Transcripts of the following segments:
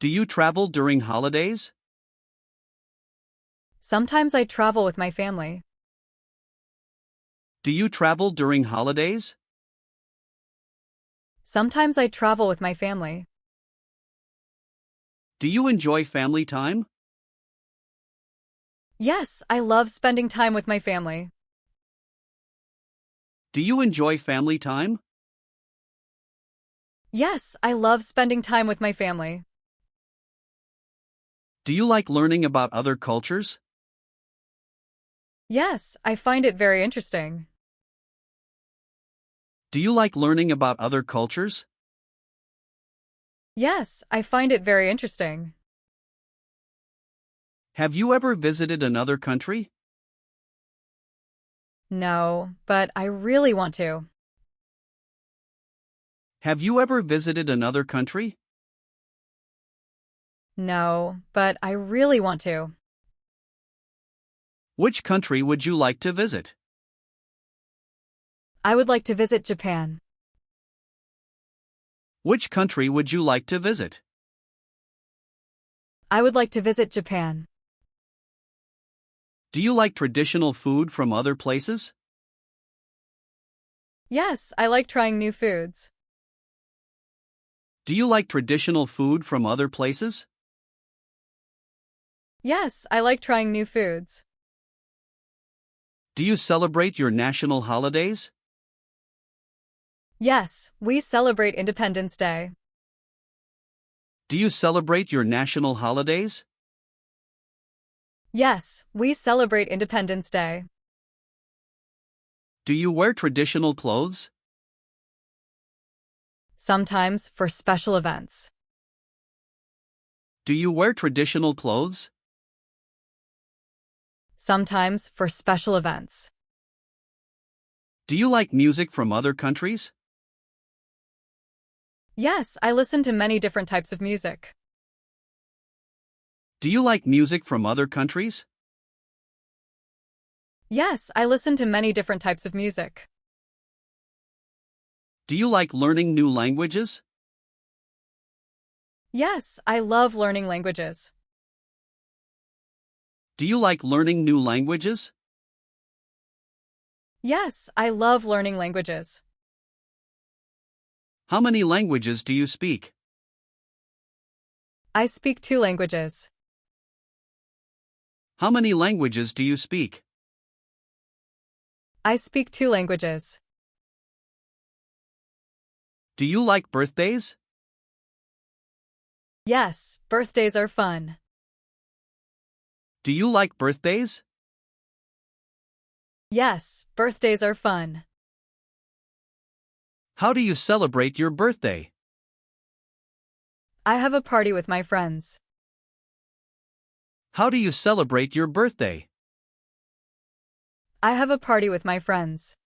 Do you travel during holidays? Sometimes I travel with my family. Do you travel during holidays? Sometimes I travel with my family. Do you enjoy family time? Yes, I love spending time with my family. Do you enjoy family time? Yes, I love spending time with my family. Do you like learning about other cultures? Yes, I find it very interesting. Do you like learning about other cultures? Yes, I find it very interesting. Have you ever visited another country? No, but I really want to. Have you ever visited another country? No, but I really want to. Which country would you like to visit? I would like to visit Japan. Which country would you like to visit? I would like to visit Japan. Do you like traditional food from other places? Yes, I like trying new foods. Do you like traditional food from other places? Yes, I like trying new foods. Do you celebrate your national holidays? Yes, we celebrate Independence Day. Do you celebrate your national holidays? Yes, we celebrate Independence Day. Do you wear traditional clothes? Sometimes for special events. Do you wear traditional clothes? Sometimes for special events. Do you like music from other countries? Yes, I listen to many different types of music. Do you like music from other countries? Yes, I listen to many different types of music. Do you like learning new languages? Yes, I love learning languages. Do you like learning new languages? Yes, I love learning languages. How many languages do you speak? I speak 2 languages. How many languages do you speak? I speak 2 languages. Do you like birthdays? Yes, birthdays are fun. Do you like birthdays? Yes, birthdays are fun. How do you celebrate your birthday? I have a party with my friends. How do you celebrate your birthday? I have a party with my friends.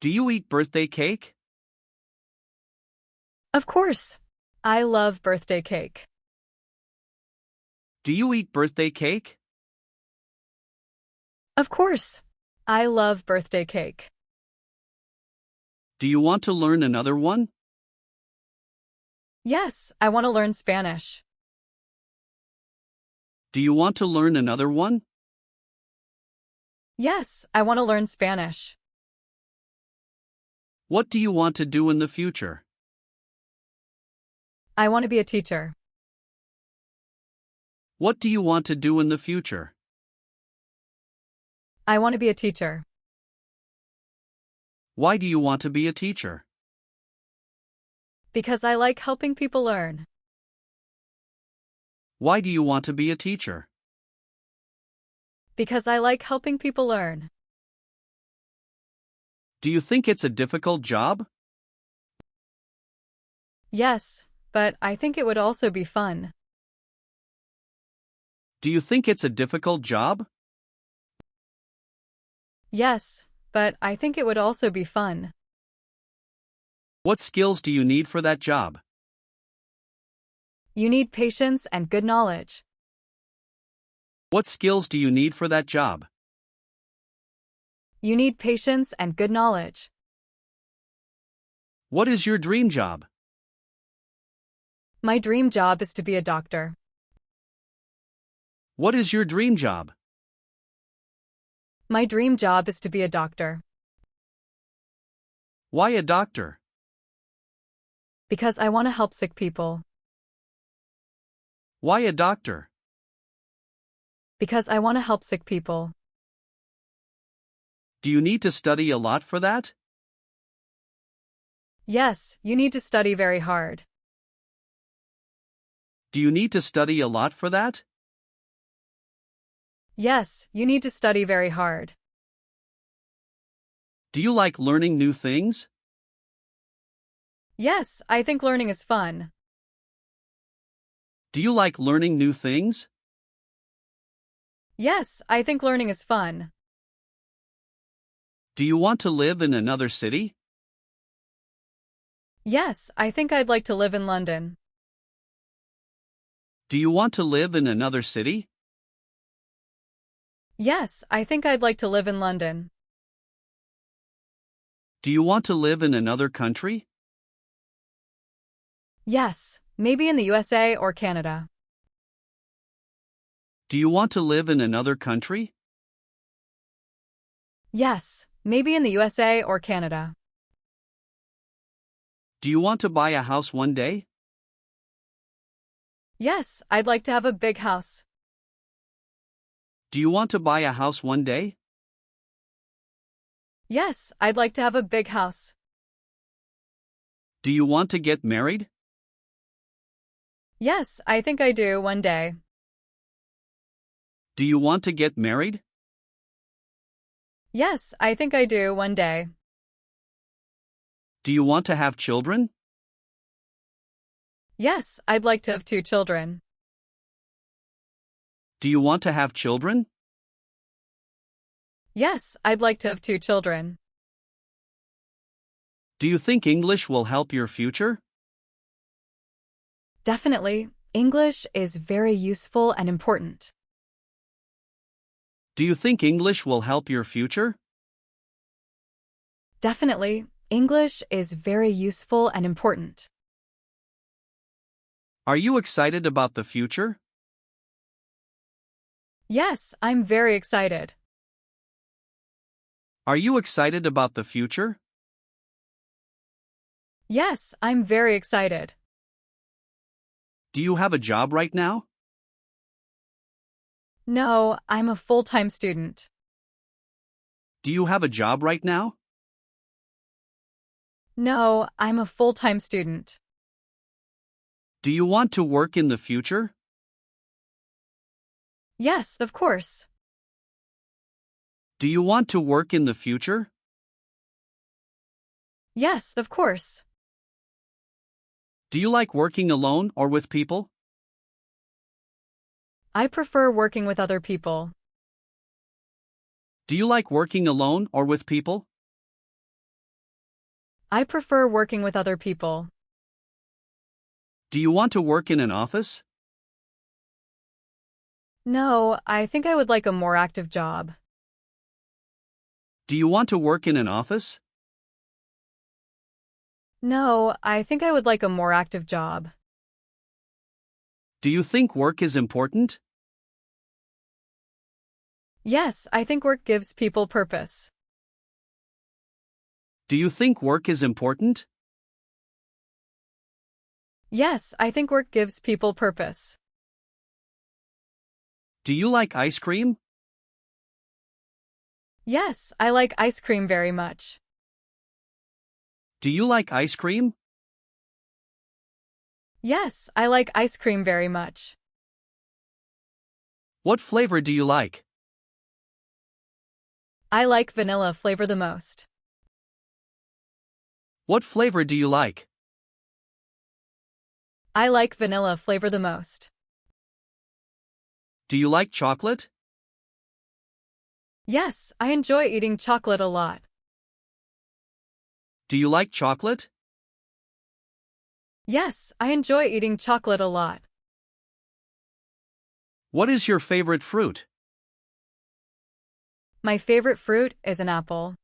Do you eat birthday cake? Of course. I love birthday cake. Do you eat birthday cake? Of course. I love birthday cake. Do you want to learn another one? Yes, I want to learn Spanish. Do you want to learn another one? Yes, I want to learn Spanish. What do you want to do in the future? I want to be a teacher. What do you want to do in the future? I want to be a teacher. Why do you want to be a teacher? Because I like helping people learn. Why do you want to be a teacher? Because I like helping people learn. Do you think it's a difficult job? Yes, but I think it would also be fun. Do you think it's a difficult job? Yes, but I think it would also be fun. What skills do you need for that job? You need patience and good knowledge. What skills do you need for that job? You need patience and good knowledge. What is your dream job? My dream job is to be a doctor. What is your dream job? My dream job is to be a doctor. Why a doctor? Because I want to help sick people. Why a doctor? Because I want to help sick people. Do you need to study a lot for that? Yes, you need to study very hard. Do you need to study a lot for that? Yes, you need to study very hard. Do you like learning new things? Yes, I think learning is fun. Do you like learning new things? Yes, I think learning is fun. Do you want to live in another city? Yes, I think I'd like to live in London. Do you want to live in another city? Yes, I think I'd like to live in London. Do you want to live in another country? Yes, maybe in the USA or Canada. Do you want to live in another country? Yes, maybe in the USA or Canada. Do you want to buy a house one day? Yes, I'd like to have a big house. Do you want to buy a house one day? Yes, I'd like to have a big house. Do you want to get married? Yes, I think I do one day. Do you want to get married? Yes, I think I do one day. Do you want to have children? Yes, I'd like to have 2 children. Do you want to have children? Yes, I'd like to have 2 children. Do you think English will help your future? Definitely, English is very useful and important. Do you think English will help your future? Definitely, English is very useful and important. Are you excited about the future? Yes, I'm very excited. Are you excited about the future? Yes, I'm very excited. Do you have a job right now? No, I'm a full-time student. Do you have a job right now? No, I'm a full-time student. Do you want to work in the future? Yes, of course. Do you want to work in the future? Yes, of course. Do you like working alone or with people? I prefer working with other people. Do you like working alone or with people? I prefer working with other people. Do you want to work in an office? No, I think I would like a more active job. Do you want to work in an office? No, I think I would like a more active job. Do you think work is important? Yes, I think work gives people purpose. Do you think work is important? Yes, I think work gives people purpose. Do you like ice cream? Yes, I like ice cream very much. Do you like ice cream? Yes, I like ice cream very much. What flavor do you like? I like vanilla flavor the most. What flavor do you like? I like vanilla flavor the most. Do you like chocolate? Yes, I enjoy eating chocolate a lot. Do you like chocolate? Yes, I enjoy eating chocolate a lot. What is your favorite fruit? My favorite fruit is an apple.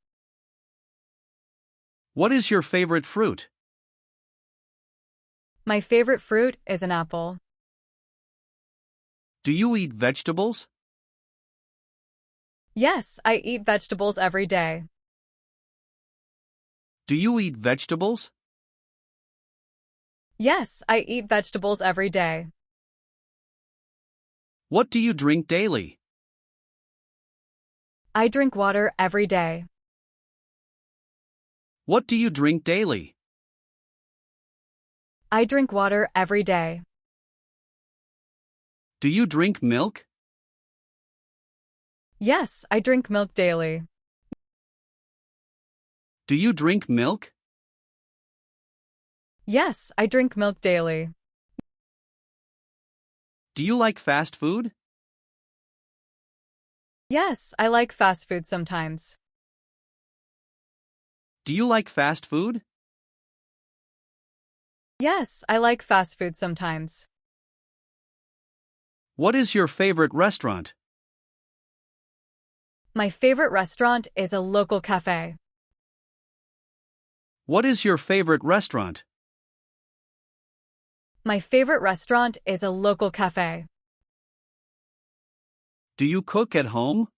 What is your favorite fruit? My favorite fruit is an apple. Do you eat vegetables? Yes, I eat vegetables every day. Do you eat vegetables? Yes, I eat vegetables every day. What do you drink daily? I drink water every day. What do you drink daily? I drink water every day. Do you drink milk? Yes, I drink milk daily. Do you drink milk? Yes, I drink milk daily. Do you like fast food? Yes, I like fast food sometimes. Do you like fast food? Yes, I like fast food sometimes. What is your favorite restaurant? My favorite restaurant is a local cafe. What is your favorite restaurant? My favorite restaurant is a local cafe. Do you cook at home?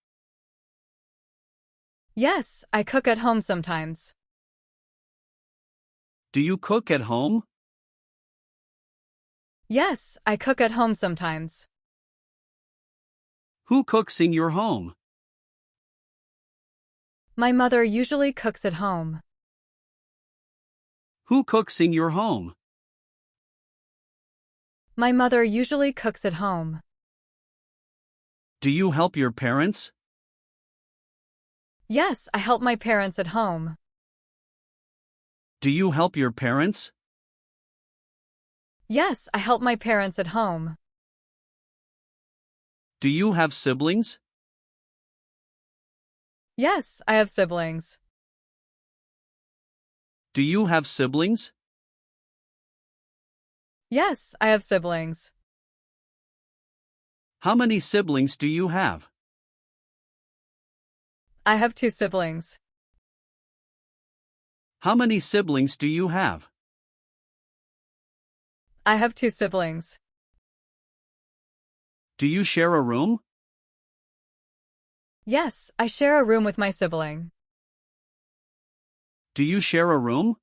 Yes, I cook at home sometimes. Do you cook at home? Yes, I cook at home sometimes. Who cooks in your home? My mother usually cooks at home. Who cooks in your home? My mother usually cooks at home. Do you help your parents? Yes, I help my parents at home. Do you help your parents? Yes, I help my parents at home. Do you have siblings? Yes, I have siblings. Do you have siblings? Yes, I have siblings. How many siblings do you have? I have 2 siblings. How many siblings do you have? I have 2 siblings. Do you share a room? Yes, I share a room with my sibling. Do you share a room?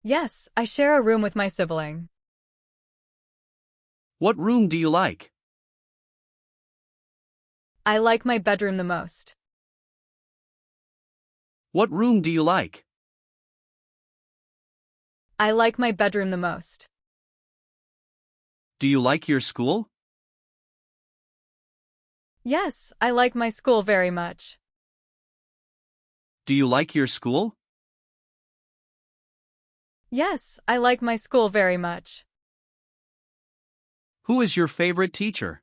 Yes, I share a room with my sibling. What room do you like? I like my bedroom the most. What room do you like? I like my bedroom the most. Do you like your school? Yes, I like my school very much. Do you like your school? Yes, I like my school very much. Who is your favorite teacher?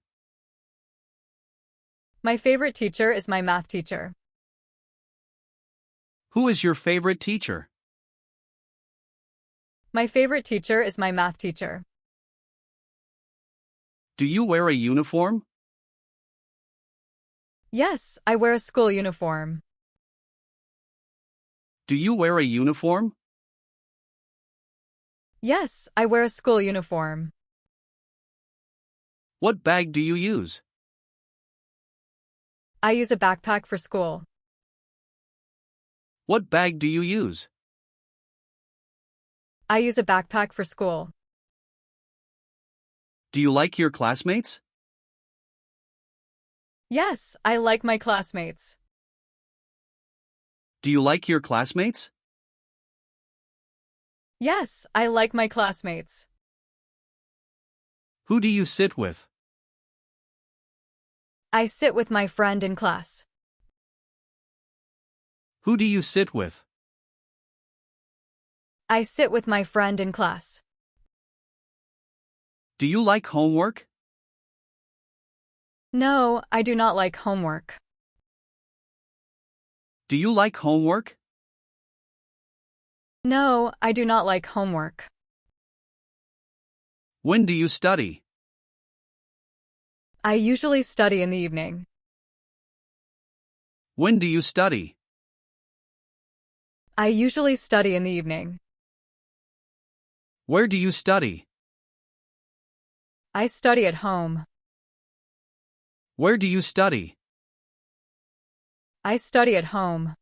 My favorite teacher is my math teacher. Who is your favorite teacher? My favorite teacher is my math teacher. Do you wear a uniform? Yes, I wear a school uniform. Do you wear a uniform? Yes, I wear a school uniform. What bag do you use? I use a backpack for school. What bag do you use? I use a backpack for school. Do you like your classmates? Yes, I like my classmates. Do you like your classmates? Yes, I like my classmates. Who do you sit with? I sit with my friend in class. Who do you sit with? I sit with my friend in class. Do you like homework? No, I do not like homework. Do you like homework? No, I do not like homework. When do you study? I usually study in the evening. When do you study? I usually study in the evening. Where do you study? I study at home. Where do you study? I study at home.